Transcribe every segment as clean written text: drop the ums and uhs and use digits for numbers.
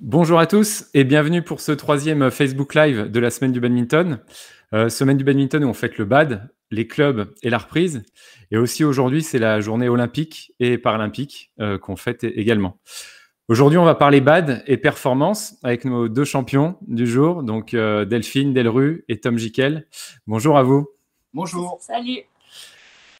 Bonjour à tous et bienvenue pour ce troisième Facebook Live de la semaine du badminton. Semaine du badminton où on fête le bad, les clubs et la reprise. Et aussi aujourd'hui, c'est la journée olympique et paralympique qu'on fête également. Aujourd'hui, on va parler bad et performance avec nos deux champions du jour, donc Delphine Delru et Tom Jiquel. Bonjour à vous. Bonjour. Salut.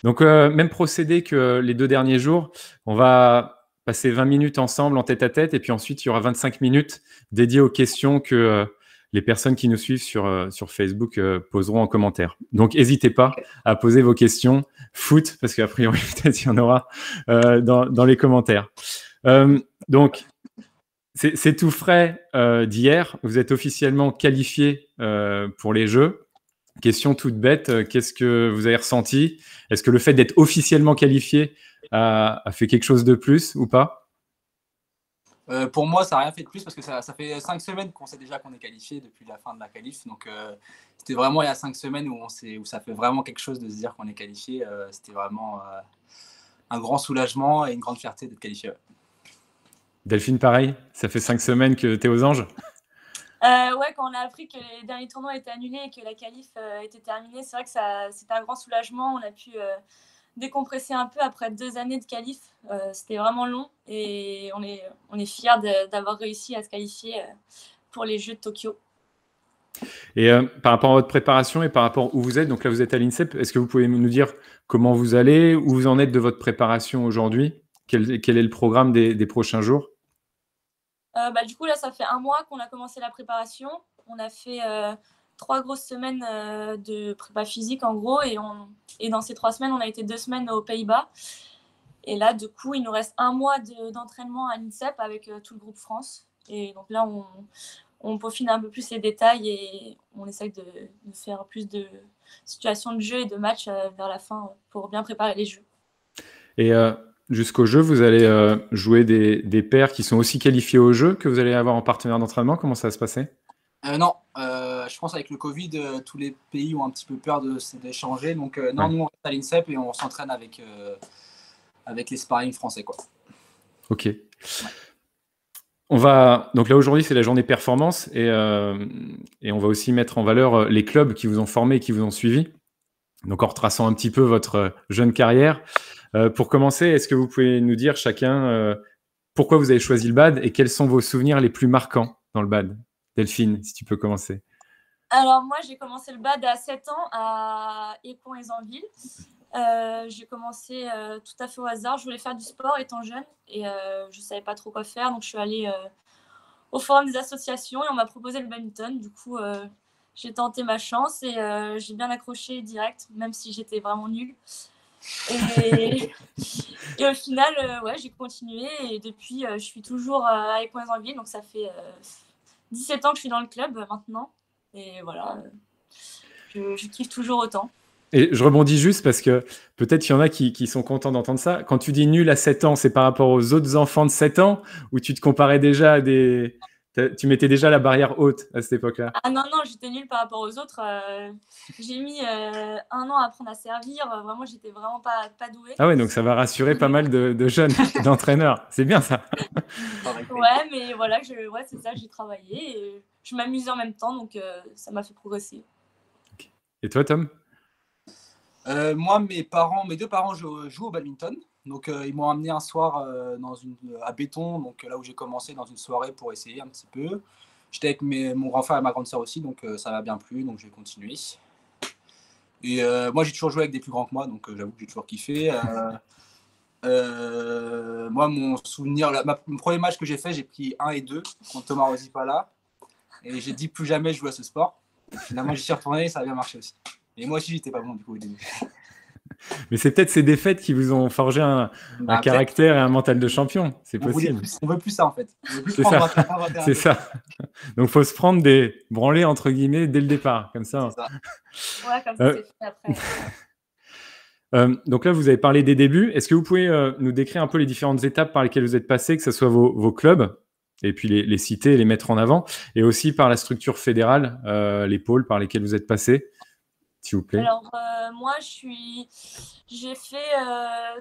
Donc, même procédé que les 2 derniers jours. On va passer 20 minutes ensemble en tête-à-tête et puis ensuite, il y aura 25 minutes dédiées aux questions que les personnes qui nous suivent sur Facebook poseront en commentaire. Donc, n'hésitez pas à poser vos questions foot, parce qu'a priori, peut-être il y en aura dans les commentaires. Donc, c'est tout frais d'hier. Vous êtes officiellement qualifiés pour les Jeux. Question toute bête, qu'est-ce que vous avez ressenti? Est-ce que le fait d'être officiellement qualifié a fait quelque chose de plus ou pas? Pour moi, ça n'a rien fait de plus parce que ça fait 5 semaines qu'on sait déjà qu'on est qualifié depuis la fin de la qualif. Donc, c'était vraiment il y a 5 semaines où ça fait vraiment quelque chose de se dire qu'on est qualifié. C'était vraiment un grand soulagement et une grande fierté d'être qualifié. Delphine, pareil, ça fait 5 semaines que tu es aux anges? Ouais, quand on a appris que les derniers tournois étaient annulés et que la qualif était terminée, c'est vrai que c'était un grand soulagement. On a pu décompresser un peu après 2 années de qualif. C'était vraiment long et on est fiers d'avoir réussi à se qualifier pour les Jeux de Tokyo. Et par rapport à votre préparation et par rapport où vous êtes, donc là vous êtes à l'INSEP, est-ce que vous pouvez nous dire comment vous allez, où vous en êtes de votre préparation aujourd'hui? Quel est le programme des prochains jours? Du coup, là, ça fait 1 mois qu'on a commencé la préparation. On a fait 3 grosses semaines de prépa physique, en gros. Et dans ces 3 semaines, on a été 2 semaines aux Pays-Bas. Et là, du coup, il nous reste 1 mois d'entraînement à l'INSEP avec tout le groupe France. Et donc là, on peaufine un peu plus les détails et on essaye de faire plus de situations de jeu et de matchs vers la fin pour bien préparer les Jeux. Et jusqu'au jeu, vous allez jouer des pairs qui sont aussi qualifiés au jeu, que vous allez avoir en partenaire d'entraînement? Comment ça va se passer? Non, je pense avec le Covid, tous les pays ont un petit peu peur d'échanger. Donc, non, Ouais. nous, on reste à l'INSEP et on s'entraîne avec les sparring français, quoi. Ok. Donc là aujourd'hui, c'est la journée performance et on va aussi mettre en valeur les clubs qui vous ont formé et qui vous ont suivi. Donc en retraçant un petit peu votre jeune carrière. Pour commencer, est-ce que vous pouvez nous dire chacun pourquoi vous avez choisi le bad et quels sont vos souvenirs les plus marquants dans le bad? Delphine, si tu peux commencer. Alors moi, j'ai commencé le bad à 7 ans à Écouen-et-Zenville. J'ai commencé tout à fait au hasard. Je voulais faire du sport étant jeune et je ne savais pas trop quoi faire. Donc je suis allée au forum des associations et on m'a proposé le badminton. Du coup, j'ai tenté ma chance et j'ai bien accroché direct, même si j'étais vraiment nulle. Et au final, ouais, j'ai continué et depuis, je suis toujours à Écouen-et-Zenville. Donc ça fait 17 ans que je suis dans le club maintenant. Et voilà, je kiffe toujours autant. Et je rebondis juste parce que peut-être qu'il y en a qui sont contents d'entendre ça. Quand tu dis nul à 7 ans, c'est par rapport aux autres enfants de 7 ans ou tu te comparais déjà à des... Tu mettais déjà la barrière haute à cette époque-là? Ah non, j'étais nulle par rapport aux autres. J'ai mis 1 an à apprendre à servir. Vraiment, j'étais vraiment pas douée. Ah ouais, donc ça va rassurer pas mal de jeunes, d'entraîneurs. C'est bien ça. Ouais, mais voilà, ouais, c'est ça, j'ai travaillé et je m'amusais en même temps, donc ça m'a fait progresser. Okay. Et toi, Tom? Moi, mes 2 parents jouent au badminton. Donc, ils m'ont amené un soir à Béton, donc là où j'ai commencé dans une soirée pour essayer un petit peu. J'étais avec mon grand frère et ma grande sœur aussi, donc ça m'a bien plu, donc j'ai continué. Et moi, j'ai toujours joué avec des plus grands que moi, donc j'avoue que j'ai toujours kiffé. Moi, mon souvenir, le premier match que j'ai fait, j'ai pris 1 et 2 contre Thomas Rosipala. Et j'ai dit plus jamais je joue à ce sport. Et finalement, j'y suis retourné et ça a bien marché aussi. Et moi aussi, j'étais pas bon du coup au début. Mais c'est peut-être ces défaites qui vous ont forgé un caractère et un mental de champion. C'est possible. On veut plus ça en fait. C'est ça. C'est ça. Donc, il faut se prendre des branlées entre guillemets dès le départ. Comme ça. C'est ça. Ouais, comme ça, c'est fait après. Donc là, vous avez parlé des débuts. Est-ce que vous pouvez nous décrire un peu les différentes étapes par lesquelles vous êtes passé, que ce soit vos clubs, et puis les citer, les mettre en avant, et aussi par la structure fédérale, les pôles par lesquels vous êtes passé? s'il vous plaît? Alors, moi, j'ai fait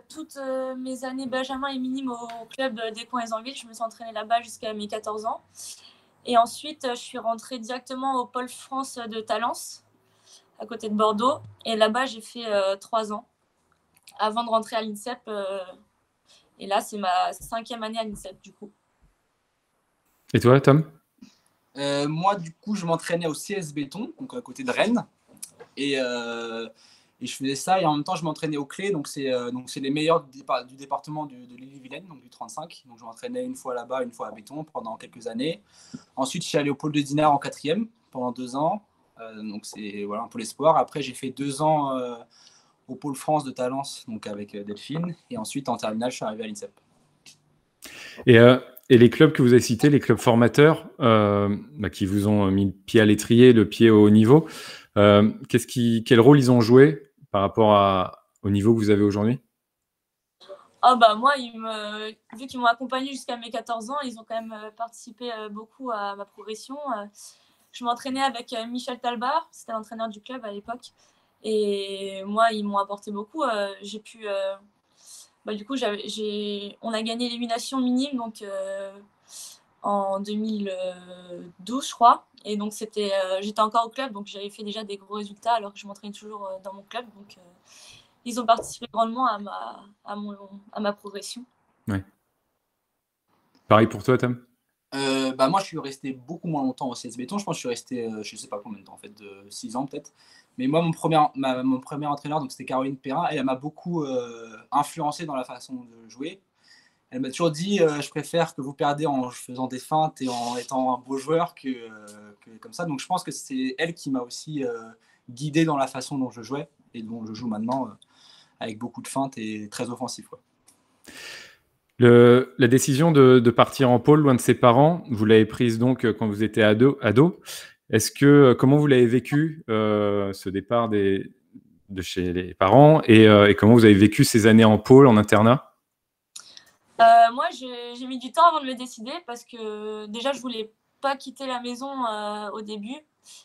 toutes mes années Benjamin et Minime au club d'Écouen-Ezanville. Je me suis entraînée là-bas jusqu'à mes 14 ans. Et ensuite, je suis rentrée directement au Pôle France de Talence, à côté de Bordeaux. Et là-bas, j'ai fait 3 ans avant de rentrer à l'INSEP. Et là, c'est ma 5e année à l'INSEP, du coup. Et toi, Tom? Moi, du coup, je m'entraînais au CS Béton, donc à côté de Rennes. Et je faisais ça. Et en même temps, je m'entraînais au Clé. Donc, c'est les meilleurs du département de l'Ille-et-Vilaine, donc du 35. Donc, je m'entraînais une fois là-bas, une fois à Béton pendant quelques années. Ensuite, je suis allé au pôle de Dinard en 4e pendant 2 ans. Donc, c'est voilà, un pôle espoir. Après, j'ai fait 2 ans au pôle France de Talence, donc avec Delphine. Et ensuite, en terminale, je suis arrivé à l'INSEP. Et les clubs que vous avez cités, les clubs formateurs, qui vous ont mis le pied à l'étrier, le pied au haut niveau, quel rôle ils ont joué par rapport au niveau que vous avez aujourd'hui? Moi, vu qu'ils m'ont accompagnée jusqu'à mes 14 ans, ils ont quand même participé beaucoup à ma progression. Je m'entraînais avec Michel Talbard, c'était l'entraîneur du club à l'époque. Et moi, ils m'ont apporté beaucoup. J'ai pu... du coup, on a gagné l'élimination minime donc, en 2012, je crois. Et donc, j'étais encore au club, donc j'avais fait déjà des gros résultats alors que je m'entraînais toujours dans mon club. Donc, ils ont participé grandement à ma progression. Ouais. Pareil pour toi, Tom? Moi, je suis resté beaucoup moins longtemps au CS Béton. Je pense que je suis resté, je ne sais pas combien de temps, en fait, 6 ans peut-être. Mais moi, mon premier entraîneur, donc c'était Caroline Perrin, elle m'a beaucoup influencé dans la façon de jouer. Elle m'a toujours dit je préfère que vous perdez en faisant des feintes et en étant un beau joueur que comme ça. Donc je pense que c'est elle qui m'a aussi guidé dans la façon dont je jouais et dont je joue maintenant avec beaucoup de feintes et très offensif. Ouais. La décision de partir en pôle loin de ses parents, vous l'avez prise donc quand vous étiez ado. Comment vous l'avez vécu, ce départ de chez les parents et comment vous avez vécu ces années en pôle, en internat? Moi, j'ai mis du temps avant de me décider parce que déjà, je voulais pas quitter la maison au début.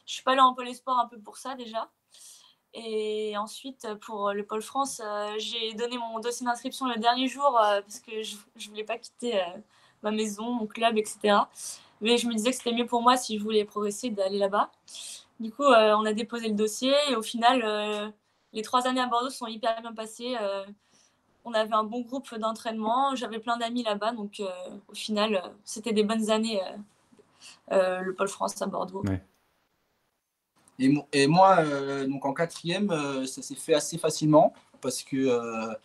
Je suis pas allée en pôle espoir un peu pour ça déjà. Et ensuite, pour le pôle France, j'ai donné mon dossier d'inscription le dernier jour parce que je voulais pas quitter ma maison, mon club, etc. Mais je me disais que c'était mieux pour moi si je voulais progresser d'aller là-bas. Du coup, on a déposé le dossier et au final, les 3 années à Bordeaux sont hyper bien passées. On avait un bon groupe d'entraînement, j'avais plein d'amis là-bas, donc au final, c'était des bonnes années, le pôle France à Bordeaux. Ouais. Et moi, donc en 4e, ça s'est fait assez facilement parce que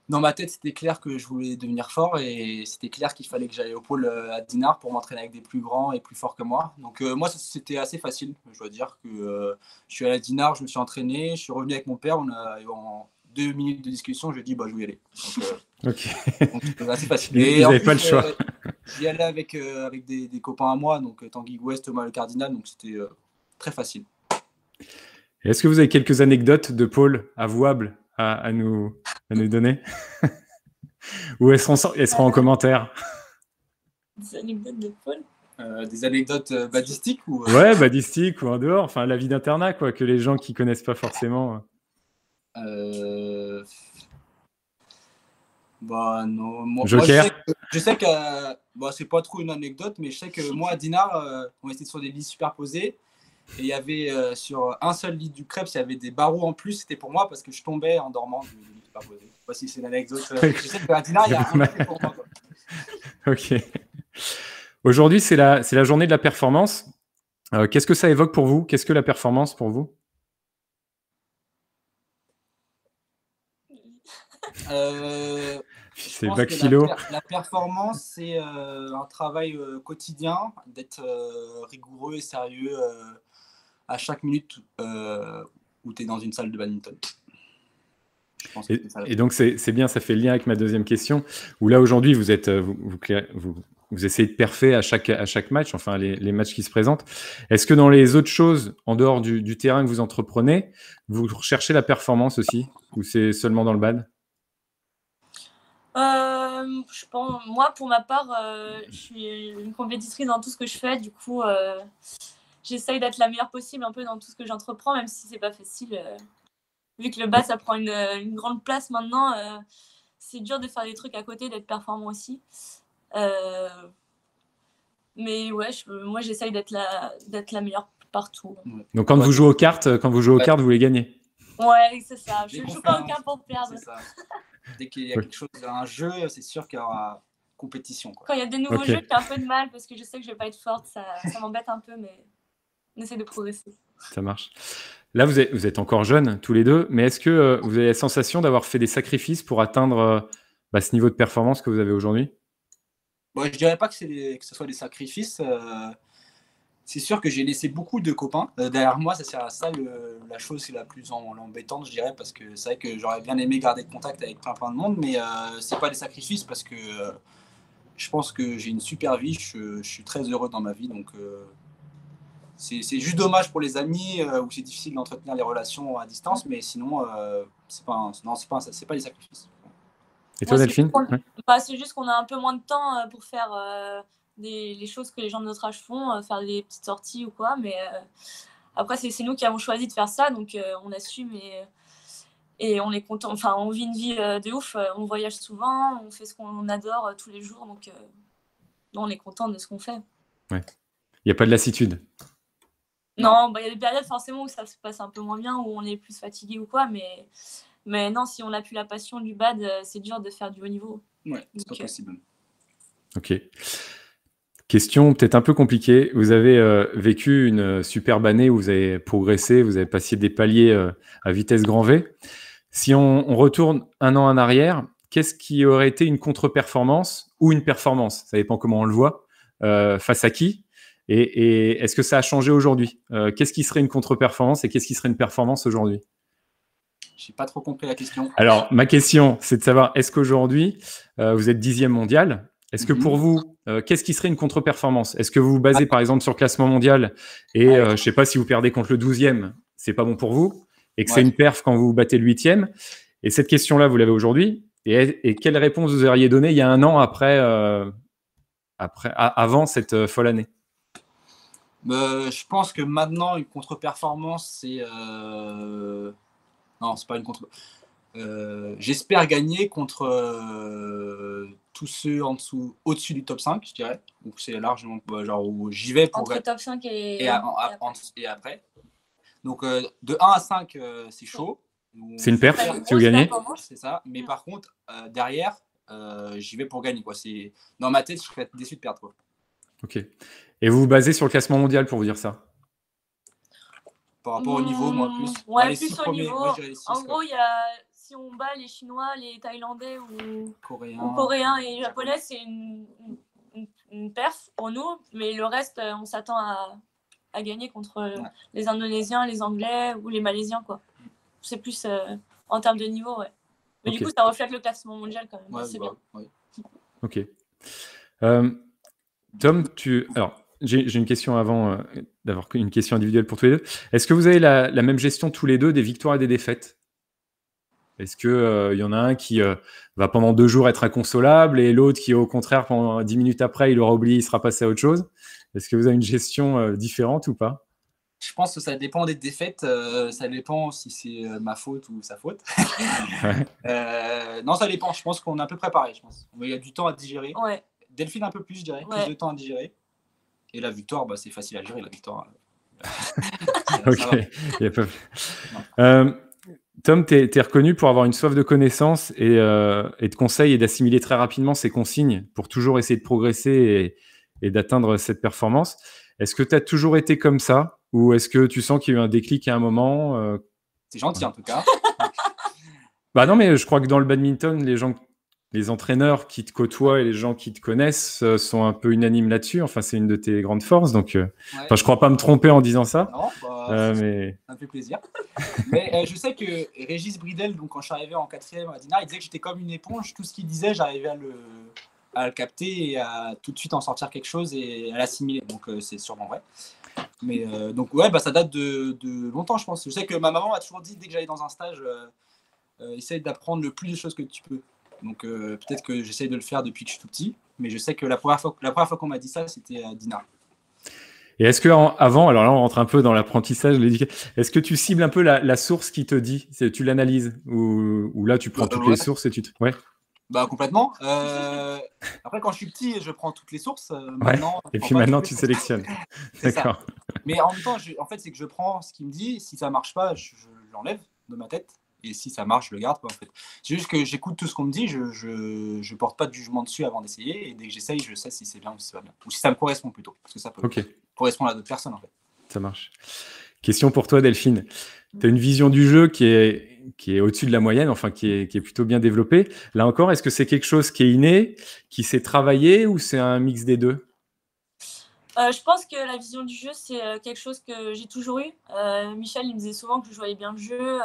dans ma tête, c'était clair que je voulais devenir fort et c'était clair qu'il fallait que j'aille au pôle à Dinard pour m'entraîner avec des plus grands et plus forts que moi. Donc moi, c'était assez facile. Je dois dire que je suis allé à Dinard, je me suis entraîné, je suis revenu avec mon père, en 2 minutes de discussion, je lui ai dit je vais y aller. Donc c'était assez facile. Et vous n'avez pas le choix. J'y allais avec des copains à moi, donc Tanguy Gouest, Thomas Le Cardinal, donc c'était très facile. Est-ce que vous avez quelques anecdotes de pôle avouables à nous donner? Ou elles seront en commentaire? Des anecdotes de pôle? Des anecdotes badistiques ou Ouais, badistiques ou en dehors, enfin la vie d'internat, quoi, que les gens qui connaissent pas forcément. Non, moi Joker. je sais que c'est pas trop une anecdote, mais je sais que moi à Dinard, on était sur des lits superposés et il y avait sur un seul lit du Crêpes, il y avait des barreaux en plus. C'était pour moi parce que je tombais en dormant du lit superposé. Je sais pas si c'est une anecdote. Je sais qu'à Dinard, il y a un truc pour moi. Quoi. Ok. Aujourd'hui, c'est la journée de la performance. Qu'est-ce que ça évoque pour vous? Qu'est-ce que la performance pour vous? Je pense que la performance, c'est un travail quotidien, d'être rigoureux et sérieux à chaque minute où tu es dans une salle de badminton. Et donc, c'est bien, ça fait le lien avec ma deuxième question, où là, aujourd'hui, vous essayez de parfait à chaque match, enfin, les matchs qui se présentent. Est-ce que dans les autres choses, en dehors du terrain que vous entreprenez, vous recherchez la performance aussi, ou c'est seulement dans le bad? Je pense, moi, pour ma part, je suis une compétitrice dans tout ce que je fais. Du coup, j'essaye d'être la meilleure possible un peu dans tout ce que j'entreprends, même si c'est pas facile. Vu que le bas, ça prend une grande place maintenant, c'est dur de faire des trucs à côté, d'être performant aussi. Mais ouais, moi, j'essaye d'être la meilleure partout. Donc, quand vous jouez aux cartes, vous les gagnez. Ouais, c'est ça. Je ne joue pas aux cartes pour perdre. C'est ça. Dès qu'il y a quelque chose, un jeu, c'est sûr qu'il y aura compétition, quoi. Quand il y a des nouveaux jeux, j'ai un peu de mal parce que je sais que je vais pas être forte. Ça m'embête un peu, mais on essaie de progresser. Ça marche. Là, vous êtes encore jeunes, tous les deux, mais est-ce que vous avez la sensation d'avoir fait des sacrifices pour atteindre ce niveau de performance que vous avez aujourd'hui? Bon, je dirais pas que ce soit des sacrifices. C'est sûr que j'ai laissé beaucoup de copains derrière moi. C'est ça la chose la plus embêtante, je dirais, parce que c'est vrai que j'aurais bien aimé garder contact avec plein de monde, mais c'est pas des sacrifices parce que je pense que j'ai une super vie. Je suis très heureux dans ma vie, donc c'est juste dommage pour les amis où c'est difficile d'entretenir les relations à distance, mais sinon c'est pas des sacrifices. Et toi, Delphine? C'est juste qu'on a un peu moins de temps pour faire les choses que les gens de notre âge font, faire des petites sorties ou quoi, mais après c'est nous qui avons choisi de faire ça, donc on assume et on est content. Enfin, on vit une vie de ouf, on voyage souvent, on fait ce qu'on adore tous les jours, donc on est content de ce qu'on fait. Ouais. Il n'y a pas de lassitude? Non, il y a des périodes forcément où ça se passe un peu moins bien, où on est plus fatigué ou quoi, mais non, si on n'a plus la passion du bad, c'est dur de faire du haut niveau. Ouais, c'est pas possible. Ok. Question peut-être un peu compliquée. Vous avez vécu une superbe année où vous avez progressé, vous avez passé des paliers à vitesse grand V. Si on retourne un an en arrière, qu'est-ce qui aurait été une contre-performance ou une performance? Ça dépend comment on le voit. Face à qui? Et est-ce que ça a changé aujourd'hui? Qu'est-ce qui serait une contre-performance et qu'est-ce qui serait une performance aujourd'hui? Je n'ai pas trop compris la question. Alors, ma question, c'est de savoir, est-ce qu'aujourd'hui, vous êtes 10e mondial? Est-ce que pour vous, qu'est-ce qui serait une contre-performance? Est-ce que vous vous basez par exemple sur le classement mondial et je ne sais pas si vous perdez contre le 12e, c'est pas bon pour vous et que c'est une perf quand vous battez le 8e? Et cette question-là, vous l'avez aujourd'hui. Et quelle réponse vous auriez donnée il y a un an avant cette folle année? Je pense que maintenant, une contre-performance, c'est... Non, c'est pas une contre... J'espère gagner contre tous ceux en dessous, au-dessus du top 5, je dirais. Donc c'est largement genre où j'y vais pour... Entre top 5 et après. Donc de 1 à 5, c'est chaud. C'est une perf si vous gagnez. C'est ça. Mais par contre, derrière, j'y vais pour gagner, quoi. Dans ma tête, je serais déçu de perdre, quoi. Ok. Et vous vous basez sur le classement mondial pour vous dire ça? Par rapport au niveau, moi, plus. Ouais, plus au niveau. En gros, si on bat les Chinois, les Thaïlandais ou Coréens et Japonais, c'est une perf pour nous. Mais le reste, on s'attend à gagner contre les Indonésiens, les Anglais ou les Malaisiens, quoi. C'est plus en termes de niveau, ouais. Mais du coup, ça reflète le classement mondial quand même. C'est bien. Ouais. Ok. Tom, alors, j'ai une question avant d'avoir une question individuelle pour tous les deux. Est-ce que vous avez la même gestion tous les deux des victoires et des défaites? Est-ce qu'il y en a un qui va pendant 2 jours être inconsolable et l'autre qui, au contraire, pendant 10 minutes après, il aura oublié, il sera passé à autre chose? Est-ce que vous avez une gestion différente ou pas? Je pense que ça dépend des défaites. Ça dépend si c'est ma faute ou sa faute. Non, ça dépend. Je pense qu'on est un peu préparé. Il y a du temps à digérer. Ouais. Delphine un peu plus, je dirais. Plus de temps à digérer. Et la victoire, c'est facile à gérer. La victoire. Ok. Tom, tu es reconnu pour avoir une soif de connaissances et de conseils et d'assimiler très rapidement ces consignes pour toujours essayer de progresser et d'atteindre cette performance. Est-ce que tu as toujours été comme ça ou est-ce que tu sens qu'il y a eu un déclic à un moment? C'est gentil en tout cas. Non, mais je crois que dans le badminton, les entraîneurs qui te côtoient et les gens qui te connaissent sont un peu unanimes là-dessus. Enfin, c'est une de tes grandes forces. Donc, je crois pas me tromper en disant ça. Non, mais... ça me fait plaisir. Mais je sais que Régis Bridel, donc, quand je suis arrivé en 4e à Dinard, il disait que j'étais comme une éponge. Tout ce qu'il disait, j'arrivais à le capter et à tout de suite en sortir quelque chose et à l'assimiler. Donc, c'est sûrement vrai. Mais donc, ça date de longtemps, je pense. Je sais que ma maman m'a toujours dit, dès que j'allais dans un stage, essaye d'apprendre le plus de choses que tu peux. Donc peut-être que j'essaye de le faire depuis que je suis tout petit, mais je sais que la première fois qu'on m'a dit ça, c'était à Dinard. Et est-ce que avant, alors là on rentre un peu dans l'apprentissage, est-ce que tu cibles un peu la source qui te dit, tu l'analyses ou là tu prends toutes les sources et ouais. Bah complètement. Après quand je suis petit, je prends toutes les sources. Maintenant, et puis maintenant tu sélectionnes. D'accord. Mais en même temps, en fait, c'est que je prends ce qu'il me dit. Si ça marche pas, je l'enlève de ma tête. Et si ça marche, je le garde, quoi, en fait. C'est juste que j'écoute tout ce qu'on me dit. Je porte pas de jugement dessus avant d'essayer. Et dès que j'essaye, je sais si c'est bien ou si c'est pas bien. Ou si ça me correspond plutôt. Parce que ça peut correspondre à d'autres personnes, en fait. Ça marche. Question pour toi, Delphine. Tu as une vision du jeu qui est au-dessus de la moyenne, enfin qui est plutôt bien développée. Là encore, est-ce que c'est quelque chose qui est inné, qui s'est travaillé ou c'est un mix des deux? Je pense que la vision du jeu, c'est quelque chose que j'ai toujours eu. Michel, il me disait souvent que je voyais bien le jeu.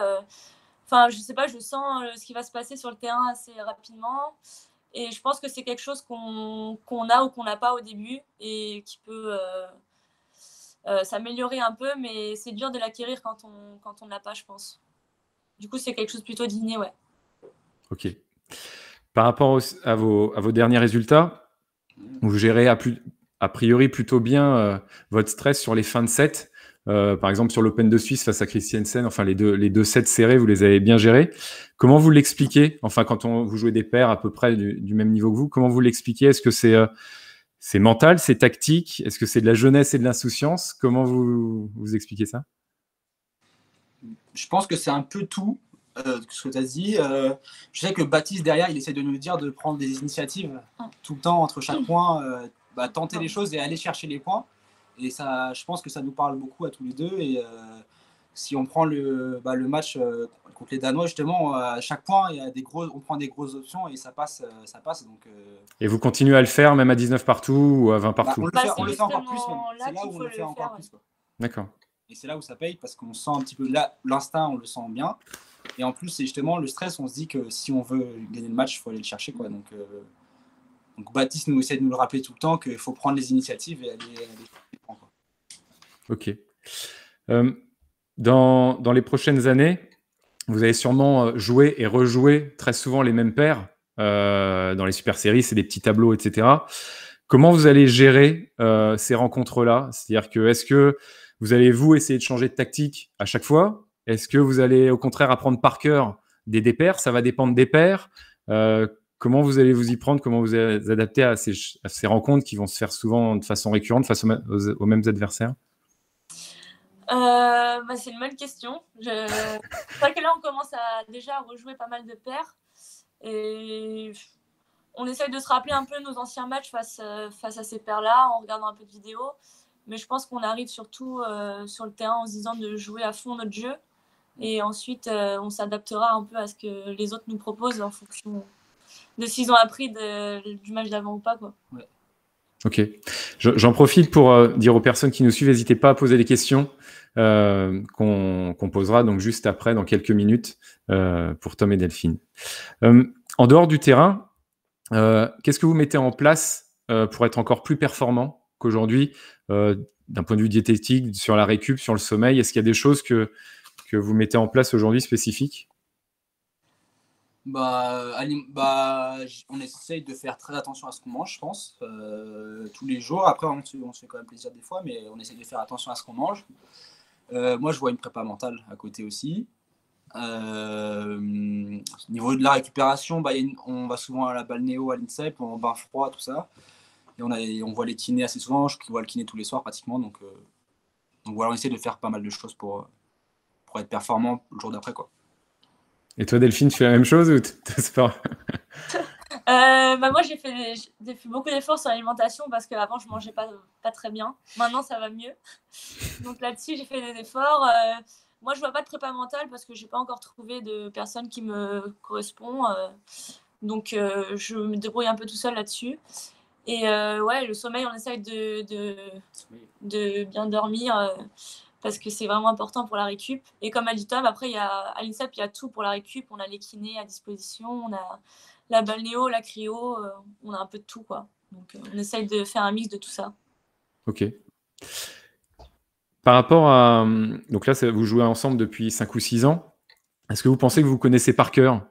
Enfin, je sais pas, je sens ce qui va se passer sur le terrain assez rapidement. Et je pense que c'est quelque chose qu'on a ou qu'on n'a pas au début et qui peut s'améliorer un peu, mais c'est dur de l'acquérir quand on ne l'a pas, je pense. Du coup, c'est quelque chose plutôt d'inné, ouais. Ok. Par rapport à vos derniers résultats, vous gérez a priori plutôt bien votre stress sur les fins de set. Par exemple, sur l'Open de Suisse face à Christiansen, enfin les deux sets serrés, vous les avez bien gérés. Comment vous l'expliquez? Enfin, quand vous jouez des paires à peu près du même niveau que vous, comment vous l'expliquez? Est-ce que c'est mental, c'est tactique? Est-ce que c'est de la jeunesse et de l'insouciance? Comment vous expliquez ça? Je pense que c'est un peu tout ce que tu as dit. Je sais que Baptiste, derrière, il essaie de nous dire de prendre des initiatives tout le temps entre chaque point, tenter les choses et aller chercher les points. Et ça, je pense que ça nous parle beaucoup à tous les deux. Et si on prend le match contre les Danois, justement, à chaque point, on prend des grosses options et ça passe. Donc, Et vous continuez à le faire même à 19 partout ou à 20 partout? On le fait encore plus. C'est là où on le fait encore plus. D'accord. Et c'est là où ça paye parce qu'on sent un petit peu l'instinct, on le sent bien. Et en plus, c'est justement le stress, on se dit que si on veut gagner le match, il faut aller le chercher, quoi. Donc Baptiste nous essaie de nous le rappeler tout le temps qu'il faut prendre les initiatives et aller les prendre, quoi. Ok. Dans les prochaines années, vous allez sûrement jouer et rejouer très souvent les mêmes paires. Dans les super séries, c'est des petits tableaux, etc. Comment vous allez gérer ces rencontres-là? C'est-à-dire que est-ce que vous allez essayer de changer de tactique à chaque fois? Est-ce que vous allez au contraire apprendre par cœur des paires? Ça va dépendre des paires. Comment vous allez vous y prendre? Comment vous allez vous adapter à ces rencontres qui vont se faire souvent de façon récurrente face aux mêmes adversaires? C'est une bonne question. C'est vrai que là, on commence déjà à rejouer pas mal de paires. Et on essaye de se rappeler un peu nos anciens matchs face à ces paires-là en regardant un peu de vidéos. Mais je pense qu'on arrive surtout sur le terrain en se disant de jouer à fond notre jeu. Et ensuite, on s'adaptera un peu à ce que les autres nous proposent en fonction de s'ils ont appris du match d'avant ou pas, quoi. Ouais. Ok. J'en profite pour dire aux personnes qui nous suivent, n'hésitez pas à poser des questions qu'on posera donc juste après, dans quelques minutes, pour Tom et Delphine. En dehors du terrain, qu'est-ce que vous mettez en place pour être encore plus performant qu'aujourd'hui, d'un point de vue diététique, sur la récup, sur le sommeil? Est-ce qu'il y a des choses que vous mettez en place aujourd'hui spécifiques? On essaye de faire très attention à ce qu'on mange, je pense, tous les jours. Après, on se fait quand même plaisir des fois, mais on essaye de faire attention à ce qu'on mange. Moi, je vois une prépa mentale à côté aussi. Au niveau de la récupération, on va souvent à la balnéo, à l'INSEP, en bain froid, tout ça. Et on voit les kinés assez souvent. Je vois le kiné tous les soirs pratiquement. Donc voilà, on essaie de faire pas mal de choses pour être performant le jour d'après, quoi. Et toi, Delphine, tu fais la même chose ou t'oses pas? Moi, j'ai fait beaucoup d'efforts sur l'alimentation parce qu'avant, je mangeais pas très bien. Maintenant, ça va mieux. Donc là-dessus, j'ai fait des efforts. Moi, je vois pas de prépa mentale parce que j'ai pas encore trouvé de personne qui me correspond. Donc, je me débrouille un peu tout seul là-dessus. Et le sommeil, on essaye de bien dormir parce que c'est vraiment important pour la récup. Et comme a dit Tom, après, à l'INSEP, il y a tout pour la récup. On a les kinés à disposition, on a la balnéo, la cryo, on a un peu de tout, quoi. Donc, on essaye de faire un mix de tout ça. Ok. Par rapport à... Donc là, vous jouez ensemble depuis 5 ou 6 ans. Est-ce que vous pensez que vous connaissez par cœur?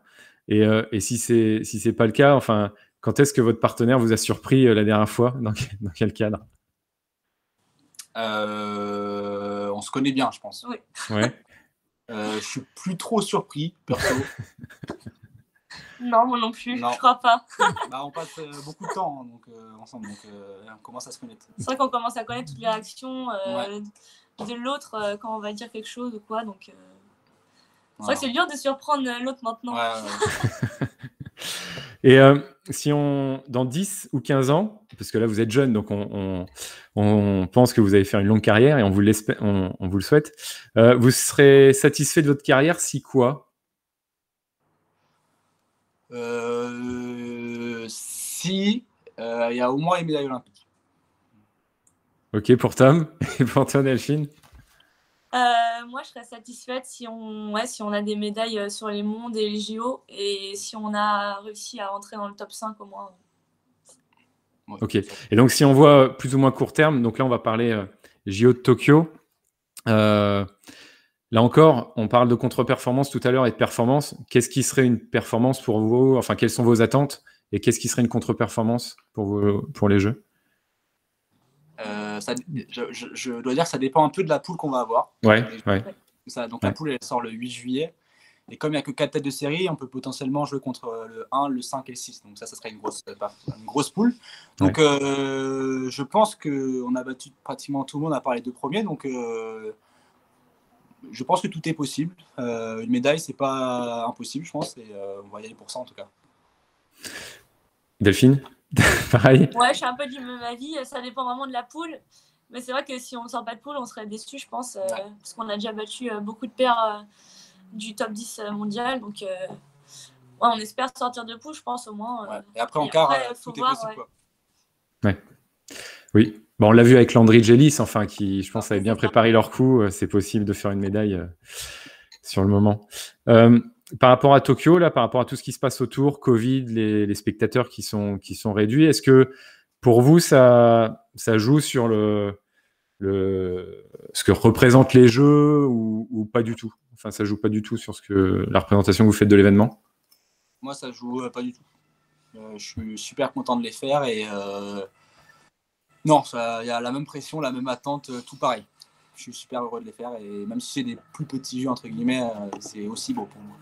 Et si c'est pas le cas, enfin, quand est-ce que votre partenaire vous a surpris la dernière fois? Dans quel cadre? On se connaît bien, je pense. Oui. Ouais. Je suis plus trop surpris, perso. Non, moi non plus, Non. je crois pas. On passe beaucoup de temps hein, donc, ensemble, donc on commence à se connaître. C'est vrai qu'on commence à connaître toutes les réactions Ouais. de l'autre quand on va dire quelque chose ou quoi. Donc, c'est Voilà. vrai que c'est dur de surprendre l'autre maintenant. Ouais. Et si dans 10 ou 15 ans, parce que là vous êtes jeune, donc on pense que vous allez faire une longue carrière et on vous le souhaite, vous serez satisfait de votre carrière si quoi? Si il y a au moins une médaille olympique. Ok pour Tom et pour toi Delphine? Moi, je serais satisfaite si on a des médailles sur les mondes et les JO et si on a réussi à rentrer dans le top 5 au moins. Ouais. Ok. Et donc, si on voit plus ou moins court terme, donc là, on va parler JO de Tokyo. Là encore, on parle de contre-performance tout à l'heure et de performance. Qu'est-ce qui serait une performance pour vous? Enfin, quelles sont vos attentes? Et qu'est-ce qui serait une contre-performance pour les Jeux? Je dois dire que ça dépend un peu de la poule qu'on va avoir. Ouais. Donc la poule, elle sort le 8 juillet. Et comme il n'y a que 4 têtes de série, on peut potentiellement jouer contre le 1, le 5 et le 6. Donc ça serait une grosse poule. Donc je pense qu'on a battu pratiquement tout le monde à part les 2 premiers. Donc je pense que tout est possible. Une médaille, c'est pas impossible, je pense. Et on va y aller pour ça en tout cas. Delphine? Pareil? Ouais, je suis un peu du même avis. Ça dépend vraiment de la poule. Mais c'est vrai que si on ne sort pas de poule, on serait déçus, je pense. Parce qu'on a déjà battu beaucoup de paires du top 10 mondial. Donc, on espère sortir de poule, je pense, au moins. Et après, en quart, tout est possible. Quoi. Ouais. Oui. Bon, on l'a vu avec Landry Gélis, enfin, qui, je pense, avait bien préparé leur coup. C'est possible de faire une médaille sur le moment. Par rapport à Tokyo, là, par rapport à tout ce qui se passe autour, Covid, les spectateurs qui sont réduits, est-ce que pour vous, ça joue sur ce que représentent les Jeux ou pas du tout? Enfin, ça joue pas du tout sur la représentation que vous faites de l'événement? Moi, ça joue pas du tout. Je suis super content de les faire et non, il y a la même pression, la même attente, tout pareil. Je suis super heureux de les faire et même si c'est des plus petits jeux, entre guillemets, c'est aussi beau pour moi.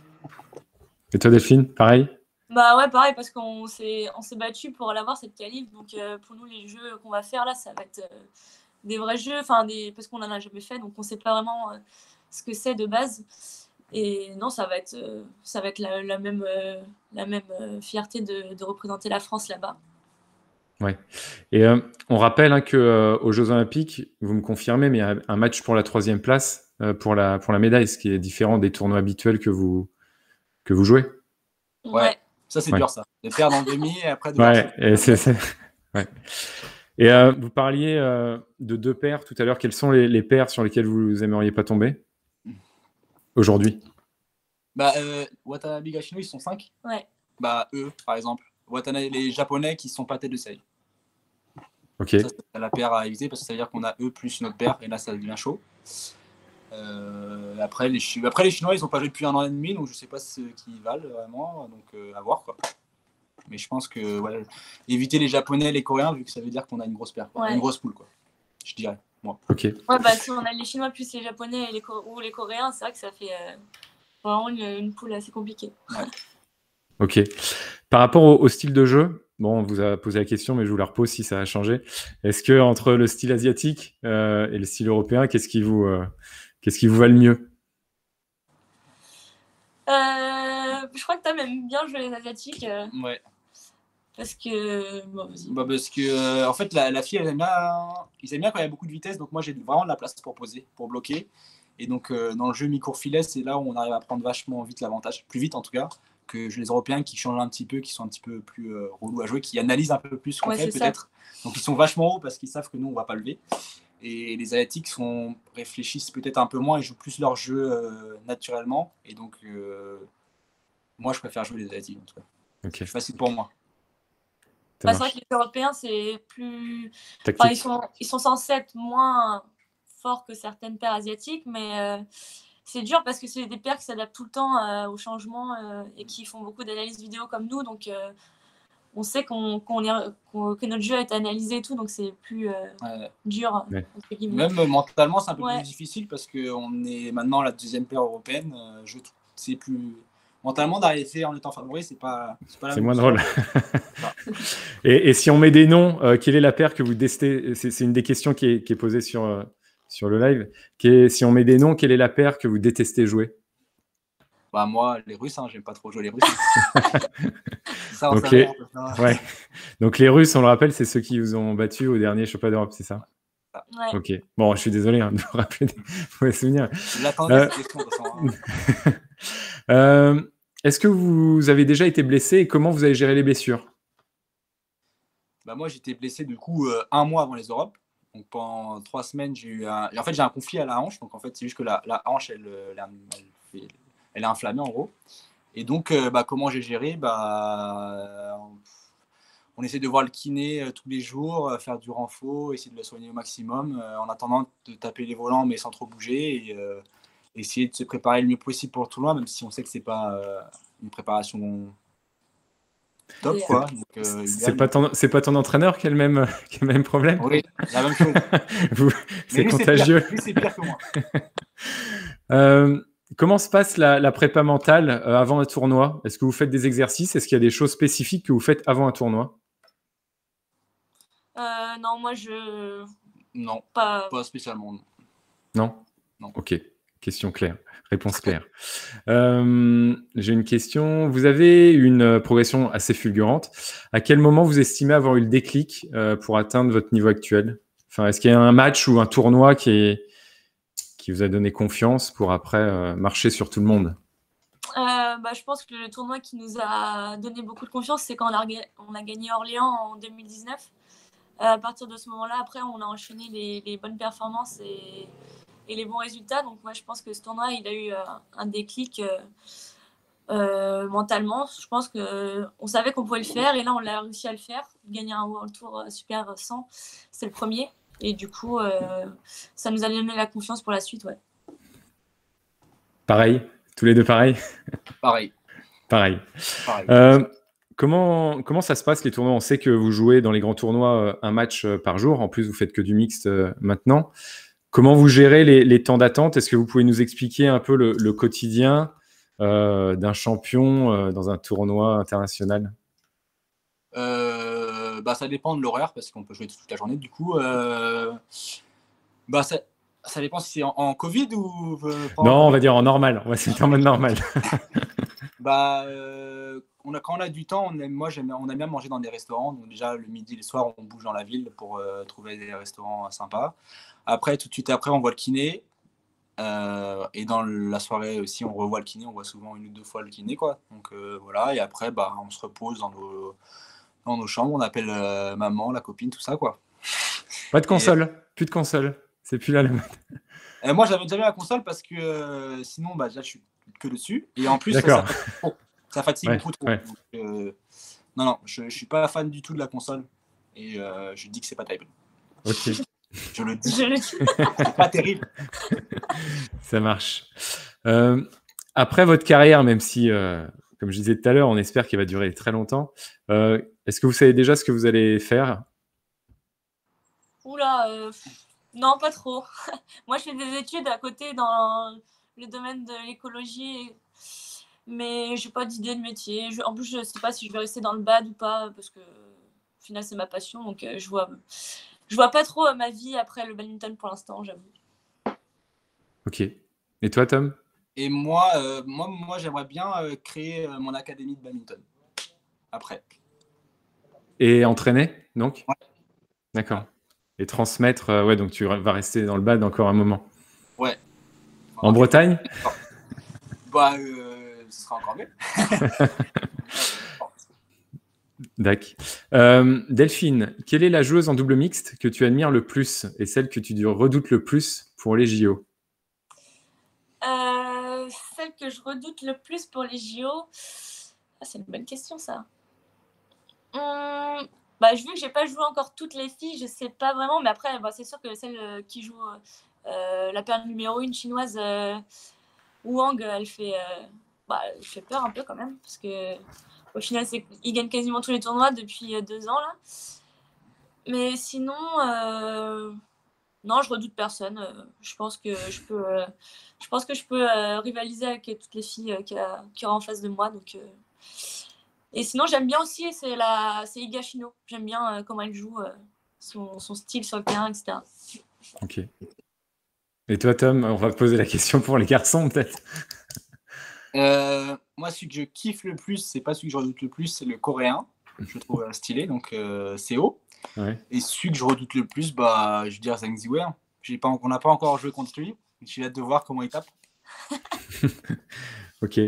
Et toi, Delphine, pareil? Bah ouais, pareil, parce qu'on s'est battu pour l'avoir cette qualif. Donc pour nous, les jeux qu'on va faire là, ça va être des vrais jeux, parce qu'on en a jamais fait, donc on sait pas vraiment ce que c'est de base. Et non, ça va être la même fierté de représenter la France là-bas. Ouais. Et on rappelle qu'aux Jeux Olympiques, vous me confirmez, mais il y a un match pour la 3e place pour la médaille, ce qui est différent des tournois habituels que vous jouez. Ouais. Ça c'est dur ça. De perdre en demi et après de Ouais. Et vous parliez de 2 paires tout à l'heure. Quelles sont les paires sur lesquelles vous aimeriez pas tomber aujourd'hui? Watanabe Higashino, ils sont 5. Ouais. Eux, par exemple. Les Japonais qui sont pas tête de série. Ok. Ça, c'est la paire à éviter parce que ça veut dire qu'on a eux plus une autre paire et là ça devient chaud. Après les Chinois, ils n'ont pas joué depuis 1 an et demi, donc je sais pas ce qu'ils valent vraiment, donc à voir quoi. Mais je pense que éviter les Japonais et les Coréens, vu que ça veut dire qu'on a une grosse paire, une grosse poule, quoi. Je dirais, moi. Ok. Ouais, si on a les Chinois plus les Japonais et ou les Coréens, c'est vrai que ça fait vraiment une poule assez compliquée. Ouais. Ok. Par rapport au style de jeu, bon, on vous a posé la question, mais je vous la repose si ça a changé. Est-ce que entre le style asiatique et le style européen, qu'est-ce qui vous va le mieux? Je crois que Tom aime bien jouer les asiatiques. Ouais. Parce que en fait la fille ils aiment bien quand il y a beaucoup de vitesse, donc moi j'ai vraiment de la place pour poser, pour bloquer. Et donc dans le jeu mi-court filet, c'est là où on arrive à prendre vachement vite l'avantage, plus vite en tout cas que les Européens qui changent un petit peu, qui sont un petit peu plus relous à jouer, qui analysent un peu plus ce qu'on fait peut-être. Donc ils sont vachement hauts parce qu'ils savent que nous on va pas lever. Et les Asiatiques réfléchissent peut-être un peu moins et jouent plus leur jeu naturellement. Et donc moi je préfère jouer les Asiatiques en tout cas. Okay. C'est facile pour moi. C'est vrai que les Européens, c'est plus. Ils sont censés être moins forts que certaines paires asiatiques, mais c'est dur parce que c'est des paires qui s'adaptent tout le temps aux changements et qui font beaucoup d'analyses vidéo comme nous. Donc, on sait que notre jeu a été analysé et tout, donc c'est plus dur. Ouais. Entre guillemets. Même mentalement, c'est un peu Ouais. plus difficile parce qu'on est maintenant la deuxième paire européenne. Je trouve c'est plus mentalement d'arriver en étant favori, c'est pas la C'est même moins chose. drôle. Et si on met des noms, quelle est la paire que vous détestez? C'est une des questions qui est posée sur le live. Si on met des noms, quelle est la paire que vous détestez jouer? Bah moi, les Russes, hein, j'aime pas trop jouer les Russes. Ça, on Donc, savait, ouais. Donc les Russes, on le rappelle, c'est ceux qui vous ont battu au dernier championnat d'Europe, c'est ça? Ouais. Ok. Bon, je suis désolé de vous rappeler des mauvais souvenirs. Je l'attendais, cette question, de toute façon, hein. Est-ce que vous avez déjà été blessé et comment vous avez géré les blessures? Bah moi, j'étais blessé du coup 1 mois avant les Europes. Donc pendant 3 semaines, j'ai un conflit à la hanche. Donc en fait, c'est juste que la hanche, elle est inflammée en gros. Et donc, comment j'ai géré, on essaie de voir le kiné tous les jours, faire du renfort, essayer de le soigner au maximum, en attendant de taper les volants mais sans trop bouger et essayer de se préparer le mieux possible pour le tournoi, même si on sait que c'est pas une préparation top, quoi. Donc, c'est pas ton entraîneur qui a le même problème? Oui, la même chose. C'est contagieux. Lui, c'est pire que moi. Comment se passe la prépa mentale avant un tournoi? Est-ce que vous faites des exercices? Est-ce qu'il y a des choses spécifiques que vous faites avant un tournoi? Non, moi Non, pas spécialement. Non? Non. Ok, question claire, réponse claire. J'ai une question. Vous avez une progression assez fulgurante. À quel moment vous estimez avoir eu le déclic pour atteindre votre niveau actuel? Enfin, est-ce qu'il y a un match ou un tournoi qui vous a donné confiance pour après marcher sur tout le monde? Je pense que le tournoi qui nous a donné beaucoup de confiance, c'est quand on a gagné Orléans en 2019. À partir de ce moment-là, après, on a enchaîné les bonnes performances et les bons résultats. Donc, moi, je pense que ce tournoi, il a eu un déclic mentalement. Je pense qu'on savait qu'on pouvait le faire et là, on l'a réussi à le faire. Gagner un World Tour Super 100, c'est le premier. Et du coup, ça nous a donné la confiance pour la suite, ouais. Pareil, tous les deux pareil? Pareil. Comment ça se passe les tournois? On sait que vous jouez dans les grands tournois un match par jour. En plus, vous faites que du mixte maintenant. Comment vous gérez les temps d'attente? Est-ce que vous pouvez nous expliquer un peu le quotidien d'un champion dans un tournoi international? Ça dépend de l'horaire parce qu'on peut jouer toute la journée. Du coup, ça dépend si c'est en Covid ou non, on va dire en normal. C'est en mode normal. Quand on a du temps, on aime bien manger dans des restaurants. Donc déjà, le midi, le soir, on bouge dans la ville pour trouver des restaurants sympas. Après, tout de suite après, on voit le kiné. Et dans la soirée aussi, on revoit le kiné. On voit souvent 1 ou 2 fois le kiné, quoi. Donc voilà. Et après, on se repose dans nos chambres. On appelle maman, la copine, tout ça, quoi. Pas de console. Plus de console. C'est plus là le mode. Moi, j'avais déjà mis la console parce que sinon, déjà, je suis que dessus. Et en plus, ça fatigue beaucoup trop. Ouais. Donc, non, je suis pas fan du tout de la console. Et je dis que c'est pas terrible. Ok. Je le dis. C'est pas terrible. Ça marche. Après votre carrière, même si, comme je disais tout à l'heure, on espère qu'elle va durer très longtemps, est-ce que vous savez déjà ce que vous allez faire? Oula, non, pas trop. Moi, je fais des études à côté dans le domaine de l'écologie, mais j'ai pas d'idée de métier. En plus, je sais pas si je vais rester dans le bad ou pas, parce que au final, c'est ma passion, donc je vois pas trop ma vie après le badminton pour l'instant, j'avoue. Ok. Et toi, Tom? Et moi, j'aimerais bien créer mon académie de badminton. Après. Et entraîner, donc? Ouais. D'accord. Et transmettre, donc tu vas rester dans le bad encore un moment. Ouais. En Bretagne? Ce sera encore mieux. D'accord. Delphine, quelle est la joueuse en double mixte que tu admires le plus et celle que tu redoutes le plus pour les JO? Celle que je redoute le plus pour les JO, c'est une bonne question, ça. Vu que j'ai pas joué encore toutes les filles, je sais pas vraiment, mais après, c'est sûr que celle qui joue la paire numéro 1 chinoise, Wang, elle fait peur un peu quand même, parce que Au final, ils gagnent quasiment tous les tournois depuis 2 ans là. Mais sinon, non, je redoute personne. Je pense que je peux rivaliser avec toutes les filles qu'il y aura en face de moi. Donc, et sinon, j'aime bien aussi, c'est Higashino. J'aime bien comment elle joue, son style sur le terrain, etc. Ok. Et toi, Tom, on va poser la question pour les garçons, peut-être. Moi, celui que je kiffe le plus, c'est pas celui que je redoute le plus, c'est le coréen. Je le trouve stylé, donc Seo. Ouais. Et celui que je redoute le plus, bah, je veux dire Zhang Ziwei. On n'a pas encore joué contre lui. J'ai hâte de voir comment il tape. Ok.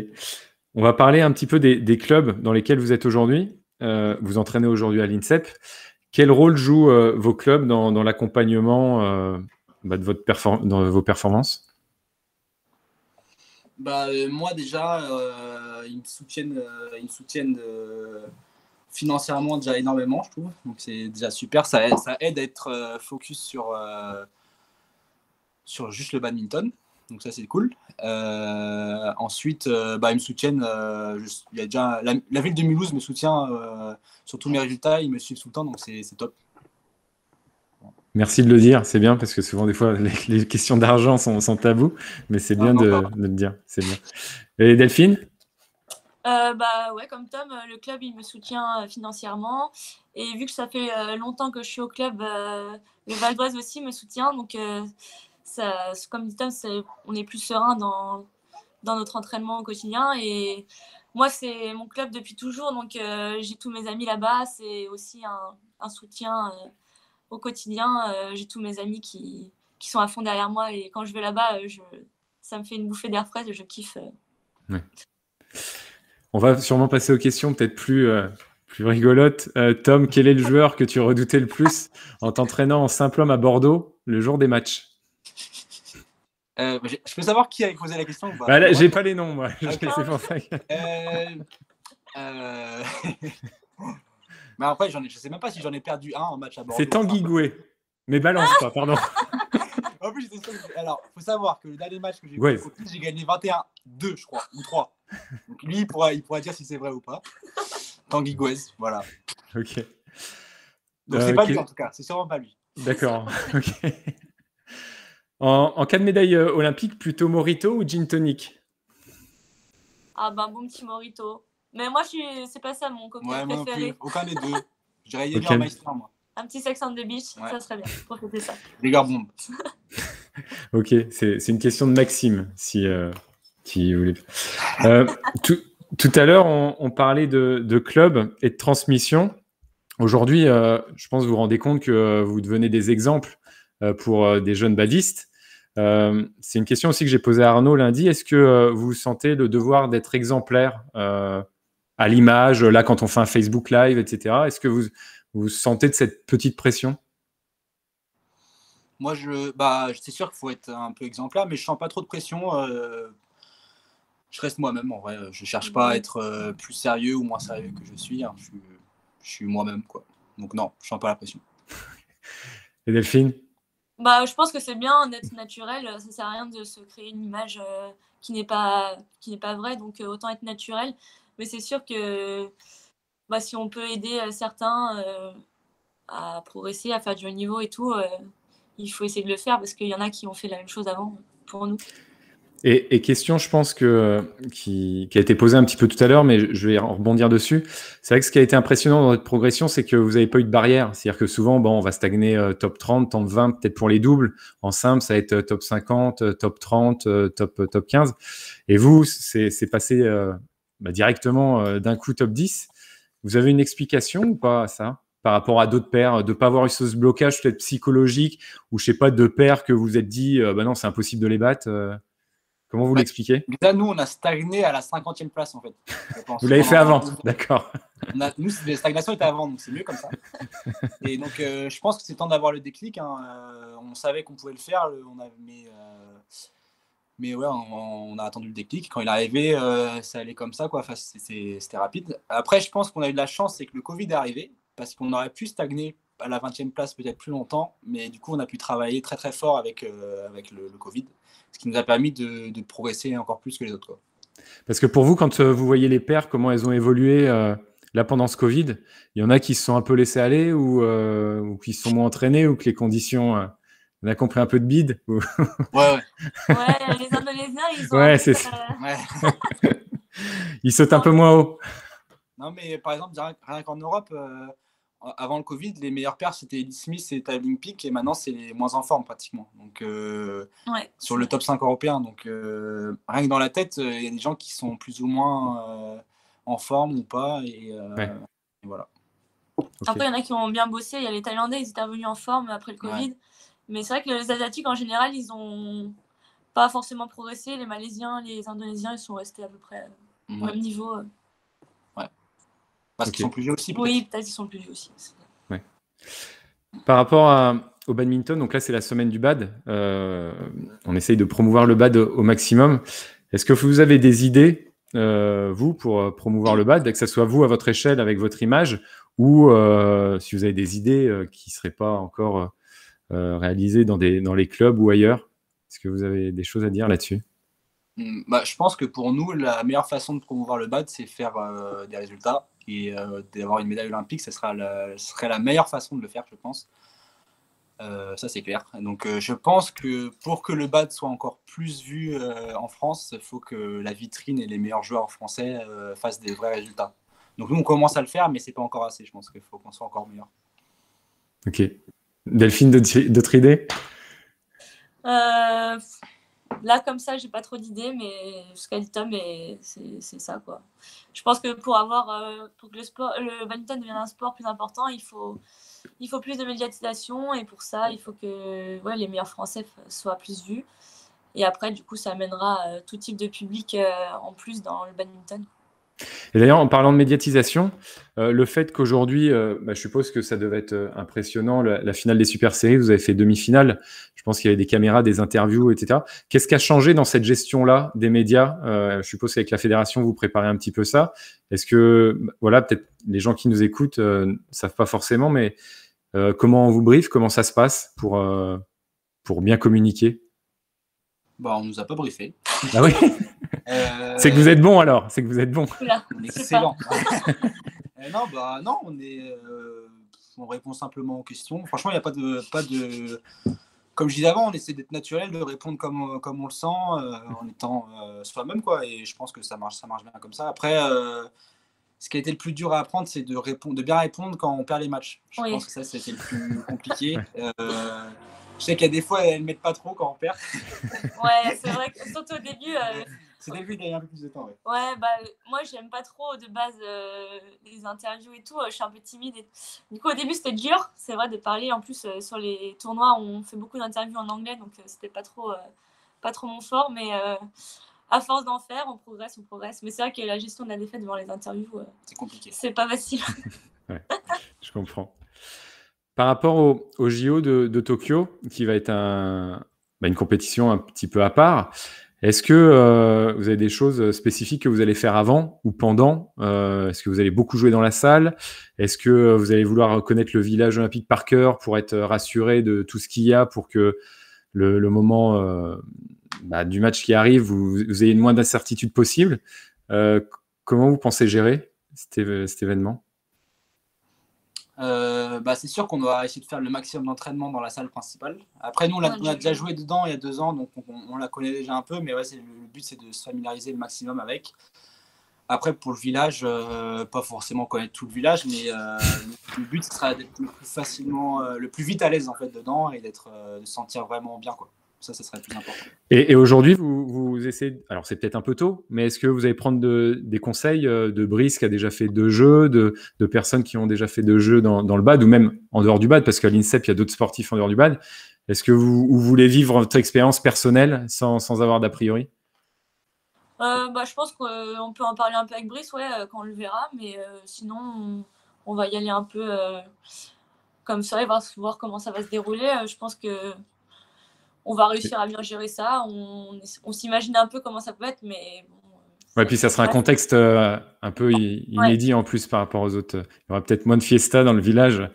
On va parler un petit peu des clubs dans lesquels vous êtes aujourd'hui. Vous entraînez aujourd'hui à l'INSEP. Quel rôle jouent vos clubs dans l'accompagnement de vos performances? Bah, moi, déjà, ils me soutiennent financièrement déjà énormément, je trouve. Donc, c'est déjà super. Ça aide à être focus sur juste le badminton. Donc, ça, c'est cool. Ensuite, ils me soutiennent. Il y a déjà, la ville de Mulhouse me soutient sur tous mes résultats. Ils me suivent tout le temps, donc c'est top. Merci de le dire, c'est bien parce que souvent, des fois, les questions d'argent sont tabous, mais c'est bien de le dire. C'est bien. Et Delphine? Ouais, comme Tom, le club il me soutient financièrement. Et vu que ça fait longtemps que je suis au club, le Val d'Oise aussi me soutient. Donc, comme dit Tom, on est plus serein dans notre entraînement au quotidien. Et moi, c'est mon club depuis toujours. Donc, j'ai tous mes amis là-bas. C'est aussi un soutien au quotidien. J'ai tous mes amis qui sont à fond derrière moi. Et quand je vais là-bas, ça me fait une bouffée d'air frais. Je kiffe. Ouais. On va sûrement passer aux questions peut-être plus rigolotes. Tom, quel est le joueur que tu redoutais le plus en t'entraînant en simple homme à Bordeaux le jour des matchs? Je peux savoir qui avait posé la question ou pas? Bah là, j'ai pas les noms, moi. Okay. C'est pour ça que... Mais après, je sais même pas si j'en ai perdu un en match à Bordeaux. C'est Tanguy Gouet. Mais balance pas, pardon. En plus, j'étais sûr. Alors, faut savoir que le dernier match que j'ai Ouais. fait, j'ai gagné 21-2, je crois, ou 3. Donc lui, il pourra dire si c'est vrai ou pas. Tanguy Gouet, voilà. Ok. Donc c'est pas lui en tout cas, c'est sûrement pas lui. D'accord. Ok. En cas de médaille olympique, plutôt Morito ou Gin Tonic? Ah ben, bon petit Morito. Mais moi, c'est pas ça mon cocktail préféré. Non, aucun des deux. Je dirais Jägermeister, moi. Un petit Sex on the Beach, ça serait bien. Pour fêter ça. Jägerbomb. Ok, c'est une question de Maxime, si vous voulez. Tout à l'heure, on parlait de club et de transmission. Aujourd'hui, je pense que vous vous rendez compte que vous devenez des exemples pour des jeunes badistes. C'est une question aussi que j'ai posée à Arnaud lundi. Est-ce que vous sentez le devoir d'être exemplaire à l'image, là, quand on fait un Facebook Live, etc. Est-ce que vous sentez de cette petite pression? Moi, c'est sûr qu'il faut être un peu exemplaire, mais je sens pas trop de pression. Je reste moi-même, en vrai. Je cherche pas à être plus sérieux ou moins sérieux que je suis. Hein. Je suis moi-même, quoi. Donc non, je sens pas la pression. Et Delphine? Je pense que c'est bien d'être naturel. Ça sert à rien de se créer une image qui n'est pas vraie. Donc autant être naturel. Mais c'est sûr que si on peut aider certains à progresser, à faire du haut niveau et tout, il faut essayer de le faire parce qu'il y en a qui ont fait la même chose avant pour nous. Et question, je pense qui a été posée un petit peu tout à l'heure, mais je vais rebondir dessus. C'est vrai que ce qui a été impressionnant dans votre progression, c'est que vous n'avez pas eu de barrière. C'est-à-dire que souvent, on va stagner top 30, top 20, peut-être pour les doubles. En simple, ça va être top 50, top 30, top 15. Et vous, c'est passé directement d'un coup top 10. Vous avez une explication ou pas à ça, par rapport à d'autres paires, de ne pas avoir eu ce blocage peut-être psychologique, ou je sais pas, deux paires que vous vous êtes dit, non, c'est impossible de les battre. Comment vous l'expliquez? Là, nous, on a stagné à la 50e place, en fait. Vous l'avez fait avant, d'accord. Nous, la stagnation était avant, donc c'est mieux comme ça. Et donc, je pense que c'est temps d'avoir le déclic. Hein. On savait qu'on pouvait le faire, mais ouais, on a attendu le déclic. Quand il est arrivé, ça allait comme ça, quoi. Enfin, c'était rapide. Après, je pense qu'on a eu de la chance, c'est que le Covid est arrivé, parce qu'on aurait pu stagner à la 20e place peut-être plus longtemps, mais du coup, on a pu travailler très très fort avec le Covid, ce qui nous a permis de progresser encore plus que les autres, quoi. Parce que pour vous, quand vous voyez les paires, comment elles ont évolué là pendant ce Covid, il y en a qui se sont un peu laissés aller ou qui se sont moins entraînés ou que les conditions, on a compris un peu de bide ou... Ouais. Ouais, les Indonésiens, ils ont Ouais, un peu, c'est ça. Ouais. Ils sautent un peu moins haut. Non, mais par exemple, rien qu'en Europe, avant le Covid, les meilleurs pairs, c'était Ellie Smith et Tallyn Peak, et maintenant, c'est les moins en forme pratiquement. Donc, ouais, sur le top 5 européen. Donc, rien que dans la tête, il y a des gens qui sont plus ou moins en forme ou pas. Ouais. Et voilà. Ok. Après, il y en a qui ont bien bossé. Il y a les Thaïlandais, ils étaient revenus en forme après le Covid. Ouais. Mais c'est vrai que les Asiatiques, en général, ils ont pas forcément progressé. Les Malaisiens, les Indonésiens, ils sont restés à peu près au même niveau. Parce qu'ils sont plus vieux aussi, peut-être. Oui, peut-être qu'ils sont plus vieux aussi. Ouais. Par rapport au badminton, donc là, c'est la semaine du bad. On essaye de promouvoir le bad au maximum. Est-ce que vous avez des idées, vous, pour promouvoir le bad, que ce soit vous à votre échelle avec votre image, ou si vous avez des idées qui ne seraient pas encore réalisées dans les clubs ou ailleurs? Est-ce que vous avez des choses à dire là-dessus? Je pense que pour nous, la meilleure façon de promouvoir le bad, c'est faire des résultats. Et d'avoir une médaille olympique, ce serait la meilleure façon de le faire, je pense. Ça, c'est clair. Donc, je pense que pour que le bad soit encore plus vu en France, il faut que la vitrine et les meilleurs joueurs français fassent des vrais résultats. Donc, nous, on commence à le faire, mais ce n'est pas encore assez. Je pense qu'il faut qu'on soit encore meilleur. Ok. Delphine, d'autres idées? Là, comme ça, j'ai pas trop d'idées, mais ce qu'a dit Tom, c'est ça, quoi. Je pense que pour que le badminton devienne un sport plus important, il faut plus de médiatisation, et pour ça, il faut que les meilleurs Français soient plus vus. Et après, du coup, ça amènera tout type de public en plus dans le badminton. Et d'ailleurs, en parlant de médiatisation, le fait qu'aujourd'hui, je suppose que ça devait être impressionnant, la finale des Super Séries, vous avez fait demi-finale, je pense qu'il y avait des caméras, des interviews, etc. Qu'est-ce qui a changé dans cette gestion-là des médias? Je suppose qu'avec la fédération, vous préparez un petit peu ça. Est-ce que, peut-être les gens qui nous écoutent ne savent pas forcément, mais comment on vous brief, comment ça se passe pour bien communiquer? On ne nous a pas briefé. Ah oui. C'est que vous êtes bon alors, c'est que vous êtes bon. Excellent. Non, on répond simplement aux questions. Franchement, il n'y a pas de. Comme je disais avant, on essaie d'être naturel, de répondre comme on le sent, en étant soi-même, quoi. Et je pense que ça marche bien comme ça. Après, ce qui a été le plus dur à apprendre, c'est de bien répondre quand on perd les matchs. Je pense que ça, c'était le plus compliqué. Je sais qu'il y a des fois, elles ne mettent pas trop quand on perd. Ouais, c'est vrai que surtout au début. C'est le début, il y a un peu plus de temps. Ouais, moi, j'aime pas trop de base les interviews et tout. Je suis un peu timide. Du coup, au début, c'était dur. C'est vrai de parler. En plus, sur les tournois, on fait beaucoup d'interviews en anglais, donc c'était pas trop mon fort. Mais à force d'en faire, on progresse. Mais c'est vrai que la gestion de la défaite devant les interviews, c'est compliqué. C'est pas facile. Ouais, je comprends. Par rapport au JO de Tokyo, qui va être une compétition un petit peu à part, est-ce que vous avez des choses spécifiques que vous allez faire avant ou pendant? Est-ce que vous allez beaucoup jouer dans la salle? Est-ce que vous allez vouloir connaître le village olympique par cœur pour être rassuré de tout ce qu'il y a pour que le moment du match qui arrive, vous ayez le moins d'incertitude possible? Comment vous pensez gérer cet événement? C'est sûr qu'on doit essayer de faire le maximum d'entraînement dans la salle principale. Après, nous, on a déjà joué dedans il y a 2 ans, donc on la connaît déjà un peu, mais le but, c'est de se familiariser le maximum avec. Après, pour le village, pas forcément connaître tout le village, mais le but, ce sera d'être le plus vite à l'aise en fait, dedans et de se sentir vraiment bien, quoi. Ça serait le plus important. Et aujourd'hui, vous essayez, alors c'est peut-être un peu tôt, mais est-ce que vous allez prendre des conseils de Brice qui a déjà fait 2 jeux, de personnes qui ont déjà fait 2 jeux dans le bad, ou même en dehors du bad, parce qu'à l'INSEP, il y a d'autres sportifs en dehors du bad. Est-ce que vous voulez vivre votre expérience personnelle sans avoir d'a priori? Je pense qu'on peut en parler un peu avec Brice, quand on le verra, mais sinon, on va y aller un peu comme ça et voir comment ça va se dérouler. Je pense que on va réussir à bien gérer ça. On s'imagine un peu comment ça peut être, mais bon. Ouais, puis ça sera un contexte un peu inédit en plus par rapport aux autres. Il y aura peut-être moins de fiesta dans le village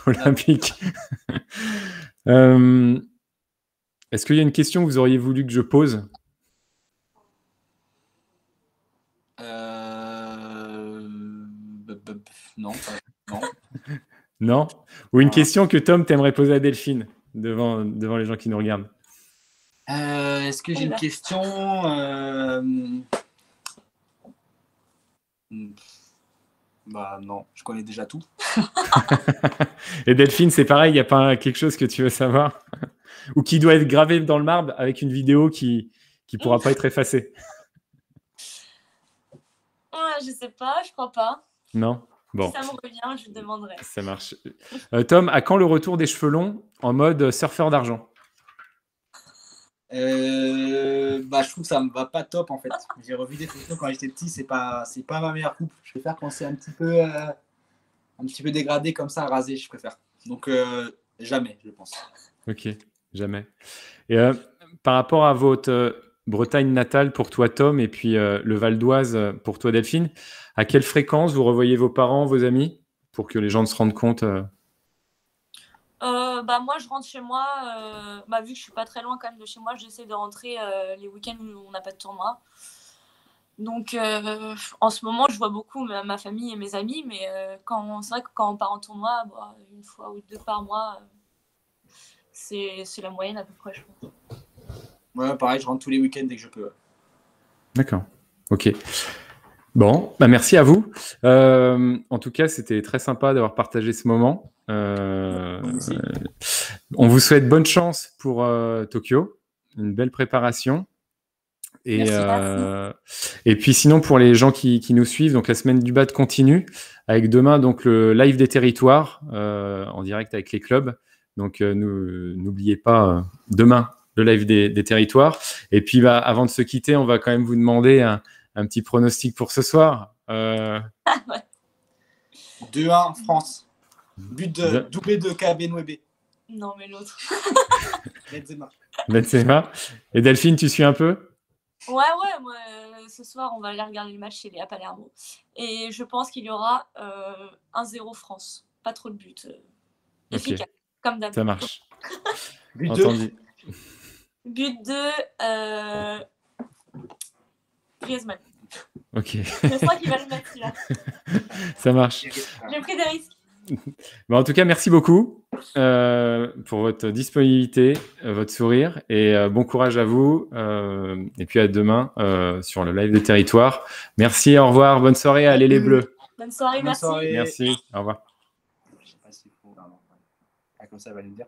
olympique. Est-ce qu'il y a une question que vous auriez voulu que je pose? Non, non. Non? Ou une question que Tom t'aimerait poser à Delphine devant les gens qui nous regardent? Est-ce que j'ai une question Bah non, je connais déjà tout. Et Delphine, c'est pareil, il n'y a pas quelque chose que tu veux savoir? Ou qui doit être gravé dans le marbre avec une vidéo qui ne pourra pas être effacée? Je sais pas, je crois pas. Non? Bon. Si ça me revient, je demanderai. Ça marche. Tom, à quand le retour des cheveux longs en mode surfeur d'argent? Bah, je trouve que ça me va pas top en fait. J'ai revu des photos quand j'étais petit, c'est pas ma meilleure coupe. Je préfère quand c'est un petit peu dégradé comme ça, rasé, je préfère. Donc jamais, je pense. Ok, jamais. Et par rapport à votre Bretagne natale pour toi, Tom, et puis le Val d'Oise pour toi, Delphine, à quelle fréquence vous revoyez vos parents, vos amis, pour que les gens se rendent compte Bah moi je rentre chez moi, vu que je suis pas très loin quand même de chez moi, j'essaie de rentrer les week-ends où on n'a pas de tournoi. Donc en ce moment je vois beaucoup ma famille et mes amis, mais c'est vrai que quand on part en tournoi, une fois ou deux par mois, c'est la moyenne à peu près, je pense. Ouais, pareil, je rentre tous les week-ends dès que je peux. D'accord, ok. Bon, bah merci à vous. En tout cas, c'était très sympa d'avoir partagé ce moment. On vous souhaite bonne chance pour Tokyo, une belle préparation. Et puis sinon, pour les gens qui nous suivent, donc la semaine du BAD continue avec demain donc le live des territoires en direct avec les clubs. Donc n'oubliez pas demain le live des territoires. Et puis avant de se quitter, on va quand même vous demander un petit pronostic pour ce soir. 2-1 France. But doublé de KB Nwebe. Non, mais l'autre. Benzema. Et Delphine, tu suis un peu? Ouais, moi, ce soir, on va aller regarder le match chez Léa Palermo. Et je pense qu'il y aura 1-0 France. Pas trop de buts. Efficace, comme d'habitude. Ça marche. But Entendu. But de Griezmann. Ok. Je crois qu'il va le mettre, celui-là. Ça marche. J'ai pris des risques. Bon, en tout cas, merci beaucoup pour votre disponibilité, votre sourire et bon courage à vous. Et puis à demain sur le live des territoires. Merci, au revoir, bonne soirée, allez les Bleus. Bonne soirée, merci. Merci, au revoir. Je sais pas s'il faut. Comme ça, elle va nous dire.